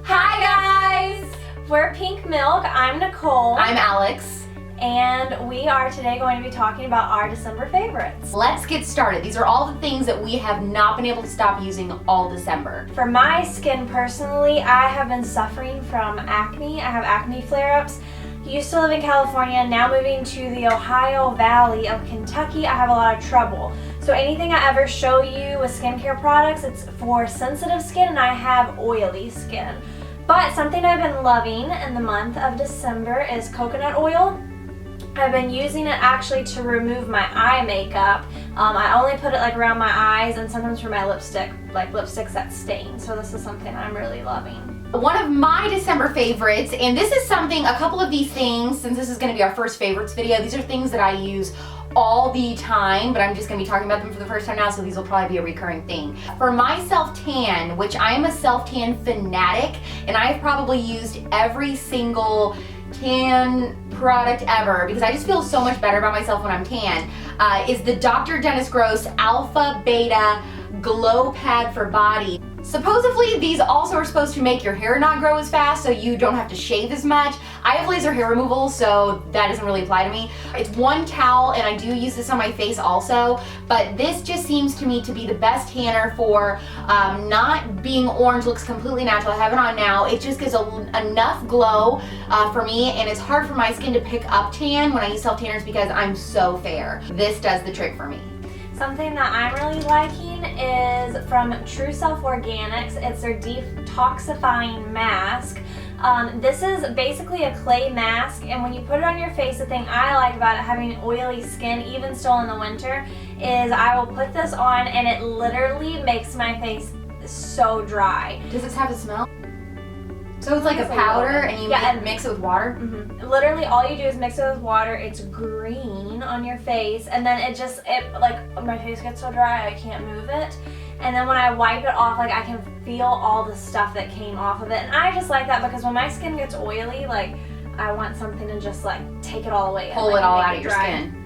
Hi guys! We're Pink Milk. I'm Nicole. I'm Alex. And we are today going to be talking about our December favorites. Let's get started. These are all the things that we have not been able to stop using all December. For my skin personally, I have been suffering from acne. I have acne flare-ups. Used to live in California, now moving to the Ohio Valley of Kentucky, I have a lot of trouble. So anything I ever show you with skincare products, it's for sensitive skin, and I have oily skin. But something I've been loving in the month of December is coconut oil. I've been using it actually to remove my eye makeup. I only put it like around my eyes and sometimes for my lipstick, like lipsticks that stain. So this is something I'm really loving. One of my December favorites, and this is something, a couple of these things, since this is going to be our first favorites video, these are things that I use all the time, but I'm just going to be talking about them for the first time now, so these will probably be a recurring thing. For my self-tan, which I am a self-tan fanatic, and I've probably used every single tan product ever because I just feel so much better about myself when I'm tan, is the Dr. Dennis Gross Alpha Beta Glow Pad for Body. Supposedly these also are supposed to make your hair not grow as fast so you don't have to shave as much. I have laser hair removal, so that doesn't really apply to me. It's one towel and I do use this on my face also, but this just seems to me to be the best tanner for not being orange, looks completely natural. I have it on now. It just gives enough glow for me, and it's hard for my skin to pick up tan when I use self-tanners because I'm so fair. This does the trick for me. Something that I'm really liking is from True Self Organics. It's their detoxifying mask. This is basically a clay mask, and when you put it on your face, the thing I like about it, having oily skin, even still in the winter, is I will put this on and it literally makes my face so dry. Does this have a smell? So it's like a powder and you mix it with water? Mm-hmm. Literally all you do is mix it with water. It's green on your face, and then it like my face gets so dry I can't move it. And then when I wipe it off, like I can feel all the stuff that came off of it. And I just like that because when my skin gets oily, like I want something to just like take it all away. Pull it all out of your skin.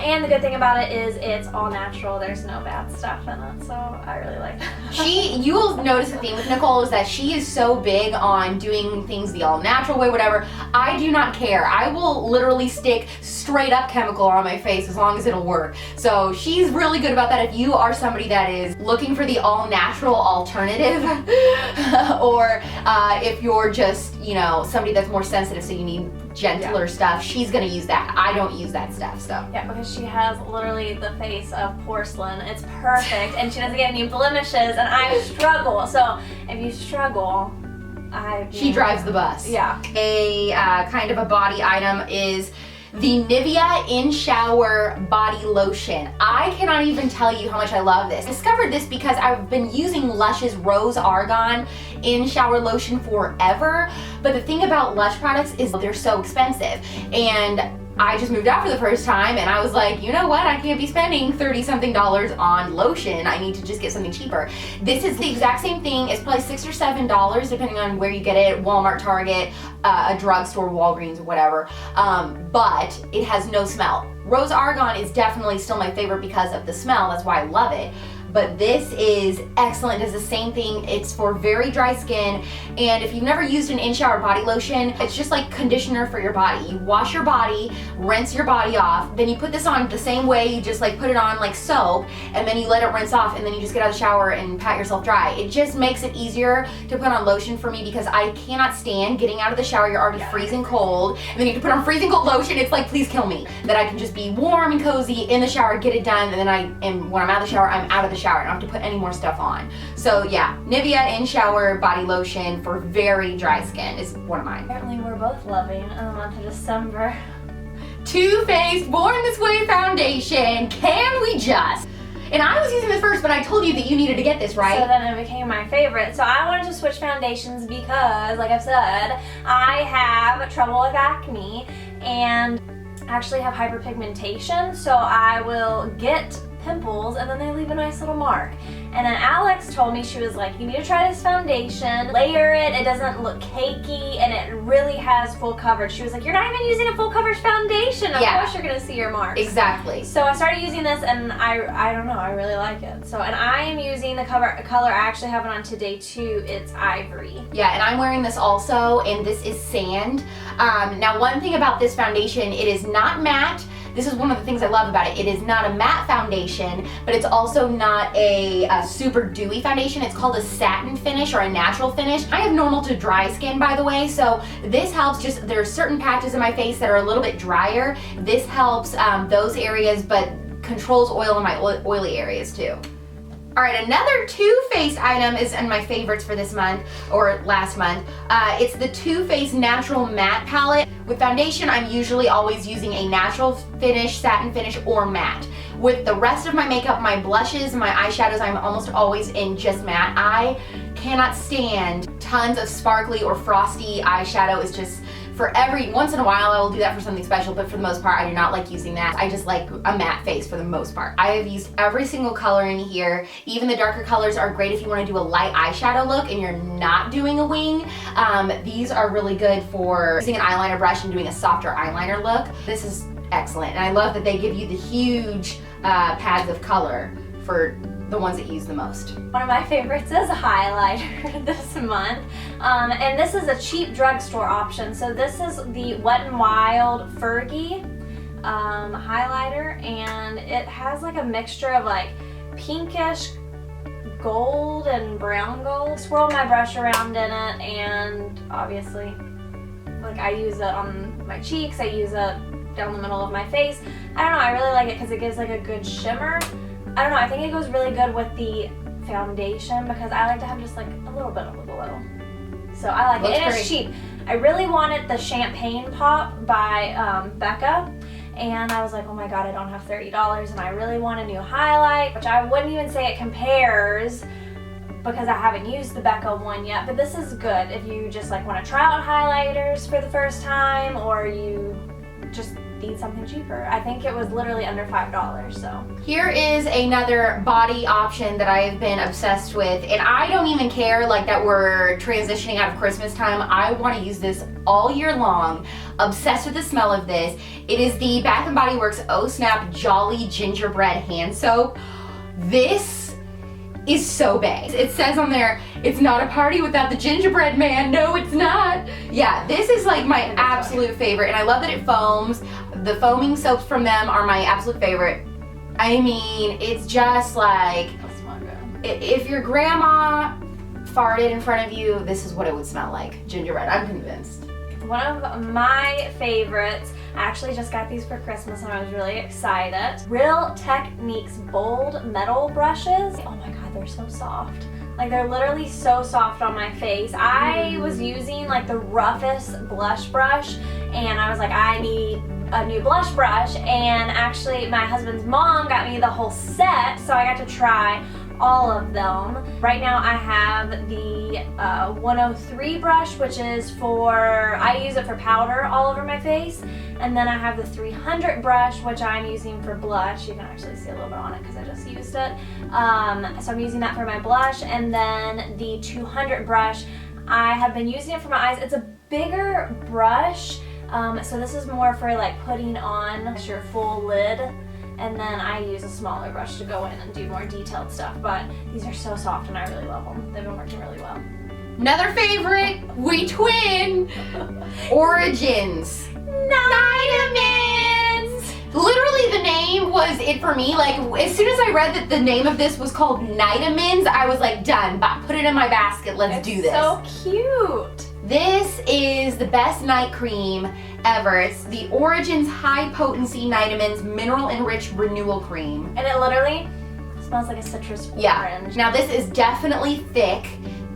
And the good thing about it is it's all natural. There's no bad stuff in it, so I really like that. You will notice the thing with Nicole is that she is so big on doing things the all natural way, whatever. I do not care. I will literally stick straight up chemical on my face as long as it'll work. So she's really good about that. If you are somebody that is looking for the all natural alternative, or if you're just, you know, somebody that's more sensitive so you need gentler stuff, she's gonna use that. I don't use that stuff, so. Yeah, because she has literally the face of porcelain. It's perfect, and she doesn't get any blemishes, and I struggle. So if you struggle, she drives the bus. Yeah. A kind of a body item is the Nivea In-Shower Body Lotion. I cannot even tell you how much I love this. I discovered this because I've been using Lush's Rose Argan In-Shower Lotion forever, but the thing about Lush products is they're so expensive, and I just moved out for the first time and I was like, you know what, I can't be spending $30-something on lotion. I need to just get something cheaper. This is the exact same thing. It's probably $6 or $7 depending on where you get it, Walmart, Target, a drugstore, Walgreens, or whatever, but it has no smell. Rose Argan is definitely still my favorite because of the smell. That's why I love it. But this is excellent. It does the same thing. It's for very dry skin, and if you've never used an in-shower body lotion, it's just like conditioner for your body. You wash your body, rinse your body off, then you put this on the same way. You just like put it on like soap, and then you let it rinse off, and then you just get out of the shower and pat yourself dry. It just makes it easier to put on lotion for me because I cannot stand getting out of the shower. You're already freezing cold, and then you have to put on freezing cold lotion. It's like, please kill me. That I can just be warm and cozy in the shower, get it done, and then when I'm out of the shower, I'm out of the shower. I don't have to put any more stuff on. So yeah, Nivea In-Shower Body Lotion for very dry skin is one of mine. Apparently we're both loving in the month of December. Too Faced Born This Way Foundation. Can we just? And I was using this first, but I told you that you needed to get this, right? So then it became my favorite. So I wanted to switch foundations because, like I've said, I have trouble with acne and actually have hyperpigmentation. So I will get pimples and then they leave a nice little mark. And then Alex told me, she was like, you need to try this foundation, layer it, it doesn't look cakey, and it really has full coverage. She was like, you're not even using a full coverage foundation, of course you're gonna see your marks. Exactly. So I started using this and I don't know, I really like it. So, and I am using the color, I actually have it on today too, it's Ivory. Yeah, and I'm wearing this also, and this is Sand. Now one thing about this foundation, it is not matte. This is one of the things I love about it. It is not a matte foundation, but it's also not a super dewy foundation. It's called a satin finish or a natural finish. I have normal to dry skin, by the way, so this helps. Just there are certain patches in my face that are a little bit drier. This helps those areas, but controls oil in my oily areas too. All right, another Too Faced item is in my favorites for this month, or last month. It's the Too Faced Natural Matte Palette. With foundation, I'm usually always using a natural finish, satin finish, or matte. With the rest of my makeup, my blushes, my eyeshadows, I'm almost always in just matte. I cannot stand tons of sparkly or frosty eyeshadow. It's just, for every once in a while I will do that for something special, but for the most part I do not like using that. I just like a matte face for the most part. I have used every single color in here. Even the darker colors are great if you want to do a light eyeshadow look and you're not doing a wing. These are really good for using an eyeliner brush and doing a softer eyeliner look. This is excellent, and I love that they give you the huge pads of color for the ones that use the most. One of my favorites is a highlighter this month, and this is a cheap drugstore option. So this is the Wet n Wild Fergie highlighter, and it has like a mixture of like pinkish gold and brown gold. Swirl my brush around in it, and obviously like I use it on my cheeks, I use it down the middle of my face. I don't know, I really like it because it gives like a good shimmer. I don't know, I think it goes really good with the foundation because I like to have just like a little bit of a glow. So I like it, and it's cheap. I really wanted the Champagne Pop by Becca, and I was like, oh my god, I don't have $30, and I really want a new highlight, which I wouldn't even say it compares because I haven't used the Becca one yet, but this is good if you just like want to try out highlighters for the first time, or you just need something cheaper. I think it was literally under $5, so. Here is another body option that I've been obsessed with, and I don't even care like that we're transitioning out of Christmas time. I want to use this all year long. Obsessed with the smell of this. It is the Bath & Body Works Oh Snap Jolly Gingerbread Hand Soap. This is so big. It says on there, it's not a party without the gingerbread man. No, it's not. Yeah, this is like my absolute favorite, and I love that it foams. The foaming soaps from them are my absolute favorite. I mean, it's just like, if your grandma farted in front of you, this is what it would smell like. Gingerbread, I'm convinced. One of my favorites, I actually just got these for Christmas and I was really excited. Real Techniques Bold Metal Brushes. Oh my god, they're so soft. Like, they're literally so soft on my face. I was using like the roughest blush brush, and I was like, I need a new blush brush, and actually my husband's mom got me the whole set, so I got to try all of them. Right now I have the 103 brush, which is for, I use it for powder all over my face, and then I have the 300 brush, which I'm using for blush. You can actually see a little bit on it because I just used it. So I'm using that for my blush, and then the 200 brush, I have been using it for my eyes. It's a bigger brush, so this is more for like putting on your full lid. And then I use a smaller brush to go in and do more detailed stuff. But these are so soft and I really love them. They've been working really well. Another favorite, we twin, Origins. Nitamins! Literally the name was it for me. Like, as soon as I read that the name of this was called Nitamins, I was like, done, put it in my basket, let's do this. So cute. This is the best night cream ever. It's the Origins High Potency Nitamins Mineral Enriched Renewal Cream. And it literally smells like a citrus orange. Now this is definitely thick.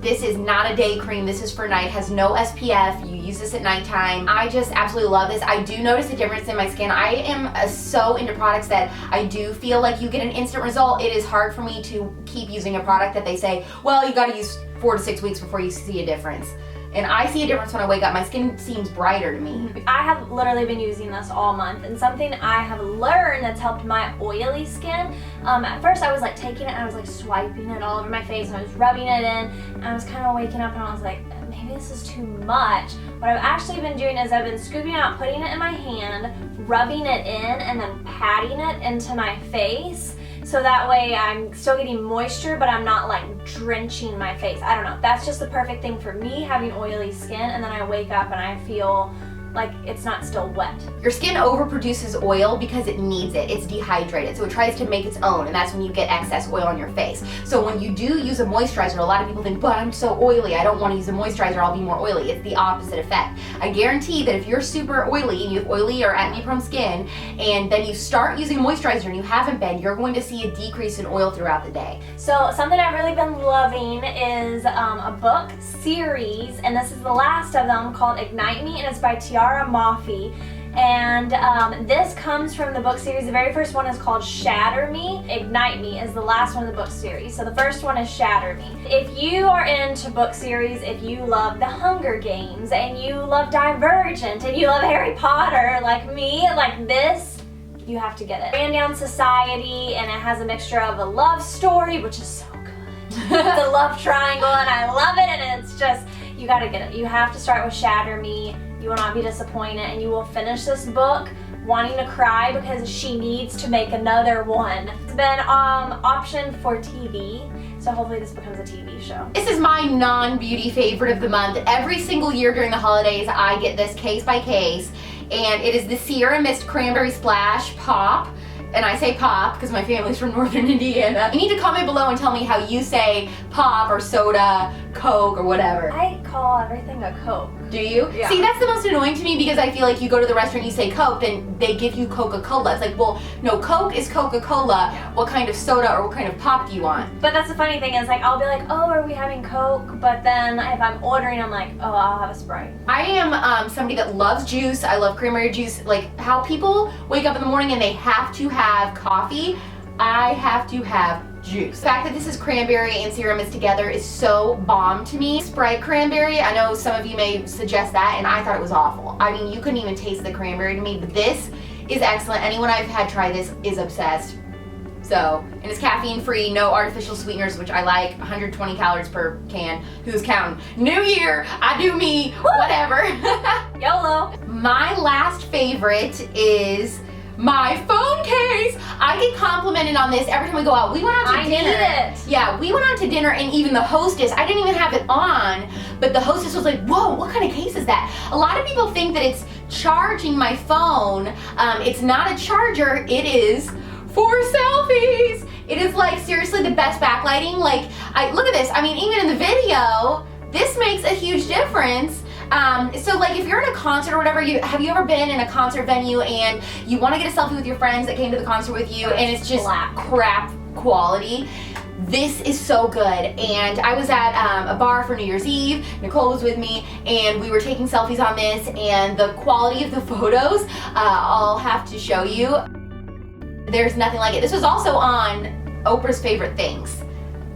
This is not a day cream. This is for night. Has no SPF. You use this at nighttime. I just absolutely love this. I do notice a difference in my skin. I am so into products that I do feel like you get an instant result. It is hard for me to keep using a product that they say, well, you gotta use 4 to 6 weeks before you see a difference. and I see a difference when I wake up. My skin seems brighter to me. I have literally been using this all month, and something I have learned that's helped my oily skin. At first I was like taking it and I was like swiping it all over my face and I was rubbing it in, and I was kind of waking up and I was like, maybe this is too much. What I've actually been doing is I've been scooping out, putting it in my hand, rubbing it in, and then patting it into my face. So that way I'm still getting moisture, but I'm not like drenching my face. I don't know. That's just the perfect thing for me, having oily skin, and then I wake up and I feel like it's not still wet. Your skin overproduces oil because it needs it. It's dehydrated, so it tries to make its own, and that's when you get excess oil on your face. So when you do use a moisturizer, a lot of people think, but I'm so oily, I don't want to use a moisturizer, I'll be more oily. It's the opposite effect. I guarantee that if you're super oily and you have oily or acne-prone skin, and then you start using moisturizer and you haven't been, you're going to see a decrease in oil throughout the day. So something I've really been loving is a book series, and this is the last of them, called Ignite Me, and it's by Tahereh Mafi. And this comes from the book series. The very first one is called Shatter Me. Ignite Me is the last one of the book series. So the first one is Shatter Me. If you are into book series, if you love The Hunger Games, and you love Divergent, and you love Harry Potter like me, like this, you have to get it. Ran Down Society, and it has a mixture of a love story, which is so good. It's a love triangle, and I love it, and it's just, you gotta get it. You have to start with Shatter Me. You will not be disappointed, and you will finish this book wanting to cry because she needs to make another one. It's been optioned for TV, so hopefully this becomes a TV show. This is my non-beauty favorite of the month. Every single year during the holidays, I get this case by case, and it is the Sierra Mist Cranberry Splash Pop. And I say pop because my family's from northern Indiana. You need to comment below and tell me how you say pop or soda, Coke, or whatever. I call everything a Coke. Do you? Yeah. See, that's the most annoying to me because I feel like you go to the restaurant, you say Coke, then they give you Coca-Cola. It's like, well, no, Coke is Coca-Cola. Yeah. What kind of soda or what kind of pop do you want? But that's the funny thing is, like, I'll be like, oh, are we having Coke? But then if I'm ordering, I'm like, oh, I'll have a Sprite. I am somebody that loves juice. I love cranberry juice. Like how people wake up in the morning and they have to have coffee, I have to have juice. The fact that this is cranberry and Sierra Mist together is so bomb to me. Sprite cranberry, I know some of you may suggest that, and I thought it was awful. I mean, you couldn't even taste the cranberry to me, but this is excellent. Anyone I've had try this is obsessed. So, and it's caffeine free, no artificial sweeteners, which I like. 120 calories per can. Who's counting? New year, I do me, whatever. YOLO. My last favorite is my phone case. I get complimented on this every time we go out. We went out to dinner. I need it. Yeah, we went out to dinner, and even the hostess, I didn't even have it on, but the hostess was like, whoa, what kind of case is that? A lot of people think that it's charging my phone. It's not a charger, it is for selfies. It is like seriously the best backlighting. Like, look at this. I mean, even in the video, this makes a huge difference. So like if you're in a concert or whatever, have you ever been in a concert venue and you want to get a selfie with your friends that came to the concert with you and it's just crap quality? This is so good. And I was at a bar for New Year's Eve. Nicole was with me and we were taking selfies on this, and the quality of the photos, I'll have to show you. There's nothing like it. This was also on Oprah's Favorite Things.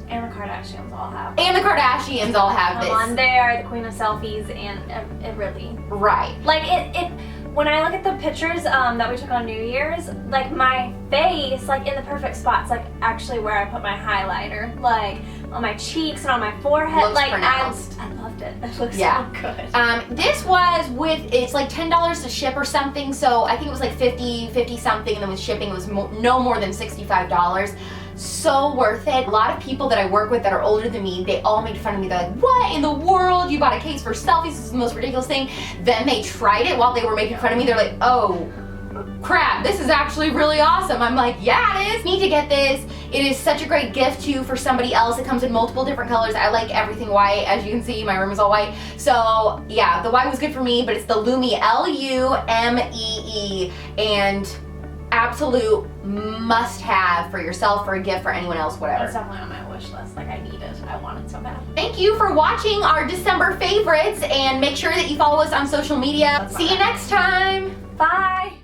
And the Kardashians all have. And the Kardashians all have this. Come on, they are the queen of selfies, and it really. Right. Like it when I look at the pictures that we took on New Year's, like my face, like in the perfect spots, like actually where I put my highlighter, like on my cheeks and on my forehead. Looks like pronounced. I loved it. It looks Yeah. so good. This was it's like $10 to ship or something, so I think it was like 50 something, and then with shipping it was no more than $65. So worth it. A lot of people that I work with that are older than me, they all made fun of me. They're like, what in the world? You bought a case for selfies? This is the most ridiculous thing. Then they tried it while they were making fun of me. They're like, oh crap, this is actually really awesome. I'm like, yeah, it is. Need to get this. It is such a great gift too for somebody else. It comes in multiple different colors. I like everything white. As you can see, my room is all white. So yeah, the white was good for me, but it's the Lumee, Lumee, and absolute must-have for yourself, for a gift, for anyone else, whatever. It's definitely on my wish list. Like I need it. I want it so bad. Thank you for watching our December favorites, and make sure that you follow us on social media. See you next time. Bye.